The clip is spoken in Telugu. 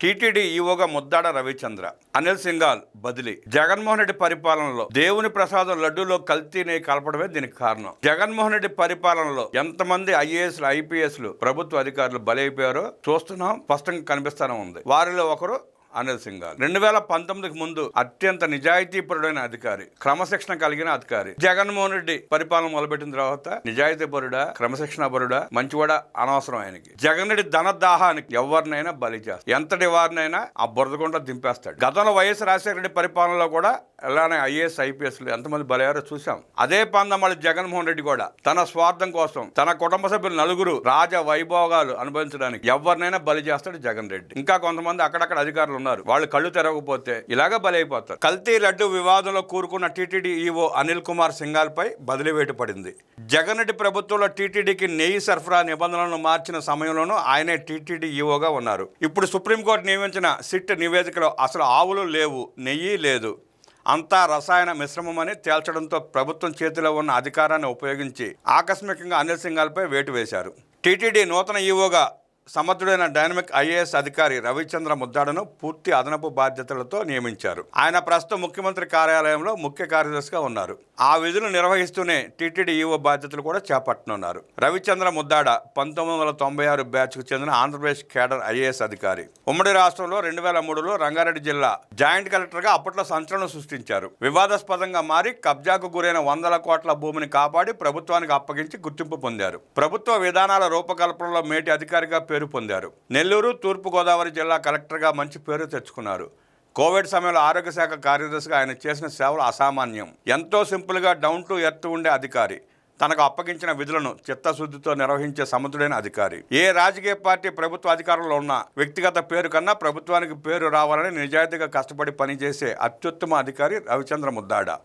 టీటీడీ ఈవోగా ముద్దాడ రవిచంద్ర, అనిల్ సింఘాల్ బదిలీ. జగన్మోహన్ రెడ్డి పరిపాలనలో దేవుని ప్రసాదం లడ్డూలో కల్తీని కలపడమే దీనికి కారణం. జగన్మోహన్ రెడ్డి పరిపాలనలో ఎంతమంది ఐఏఎస్లు, ఐపీఎస్లు, ప్రభుత్వ అధికారులు బలైపోయారో చూస్తున్నాం, స్పష్టంగా కనిపిస్తూనే ఉంది. వారిలో ఒకరు అనిల్ సింఘాల్. 2019కి ముందు అత్యంత నిజాయితీపరుడైన అధికారి, క్రమశిక్షణ కలిగిన అధికారి. జగన్మోహన్ రెడ్డి పరిపాలన మొదలుపెట్టిన తర్వాత నిజాయితీపరుడా, క్రమశిక్షణ పరుడా, మంచివాడా అనవసరం ఆయనకి. జగన్ రెడ్డి ధనదాహానికి ఎవరినైనా బలి చేస్తాడు, ఎంతటి వారినైనా ఆ బురదగుంట దింపేస్తాడు. గతంలో వైఎస్ రాజశేఖర రెడ్డి పరిపాలనలో కూడా ఎలానే ఐఏఎస్, ఐపీఎస్లు ఎంతమంది బలయ్యారో చూసాం. అదే పందం మళ్ళీ జగన్మోహన్ రెడ్డి కూడా తన స్వార్థం కోసం, తన కుటుంబ సభ్యులు నలుగురు రాజ వైభోగాలు అనుభవించడానికి ఎవరినైనా బలి చేస్తాడు జగన్ రెడ్డి. ఇంకా కొంతమంది అక్కడక్కడ అధికారులు ఉన్నారు, వాళ్ళు కళ్ళు తెరవకపోతే ఇలాగా బలి అయిపోతారు. కల్తీ లడ్డు వివాదంలో కూరుకున్న టీటీడీ ఈవో అనిల్ కుమార్ సింఘాల్ పై బదిలీ వేటు పడింది. జగన్ రెడ్డి ప్రభుత్వంలో టీటీడీకి నెయ్యి సరఫరా నిబంధనలను మార్చిన సమయంలోనూ ఆయనే టీటీడీ ఈవోగా ఉన్నారు. ఇప్పుడు సుప్రీంకోర్టు నియమించిన సిట్ నివేదికలో అసలు ఆవులు లేవు, నెయ్యి లేదు, అంతా రసాయన మిశ్రమమని తేల్చడంతో ప్రభుత్వం చేతిలో ఉన్న అధికారాన్ని ఉపయోగించి ఆకస్మికంగా అనిల్ సింఘాల్పై వేటు వేశారు. టీటీడీ నూతన ఈవోగా సమర్థుడైన డైనమిక్ ఐఏఎస్ అధికారి రవిచంద్ర ముద్దాడను పూర్తి అదనపు బాధ్యతలతో నియమించారు. ఆయన ప్రస్తుతం ముఖ్యమంత్రి కార్యాలయంలో ముఖ్య కార్యదర్శిగా ఉన్నారు. ఆ విధులు నిర్వహిస్తూనే టీటీడీ ఈవో బాధ్యతలు కూడా చేపట్టనున్నారు. రవిచంద్ర ముద్దాడ 1996 బ్యాచ్కు చెందిన ఆంధ్రప్రదేశ్ కేడర్ ఐఏఎస్ అధికారి. ఉమ్మడి రాష్ట్రంలో 2003లో రంగారెడ్డి జిల్లా జాయింట్ కలెక్టర్గా అప్పట్లో సంచలనం సృష్టించారు. వివాదాస్పదంగా మారి కబ్జాకు గురైన 100 కోట్ల భూమిని కాపాడి ప్రభుత్వానికి అప్పగించి గుర్తింపు పొందారు. ప్రభుత్వ విధానాల రూపకల్పనలో మేటి అధికారిగా పేరు పొందారు. నెల్లూరు, తూర్పుగోదావరి జిల్లా కలెక్టర్గా మంచి పేరు తెచ్చుకున్నారు. కోవిడ్ సమయంలో ఆరోగ్య శాఖ కార్యదర్శిగా ఆయన చేసిన సేవలు అసామాన్యం. ఎంతో సింపుల్గా డౌన్ టు ఎర్త్ ఉండే అధికారి. తనకు అప్పగించిన విధులను చిత్తశుద్ధితో నిర్వహించే సమర్థుడైన అధికారి. ఏ రాజకీయ పార్టీ ప్రభుత్వ అధికారంలో ఉన్నా వ్యక్తిగత పేరు కన్నా ప్రభుత్వానికి పేరు రావాలని నిజాయితీగా కష్టపడి పనిచేసే అత్యుత్తమ అధికారి రవిచంద్ర ముద్దాడ.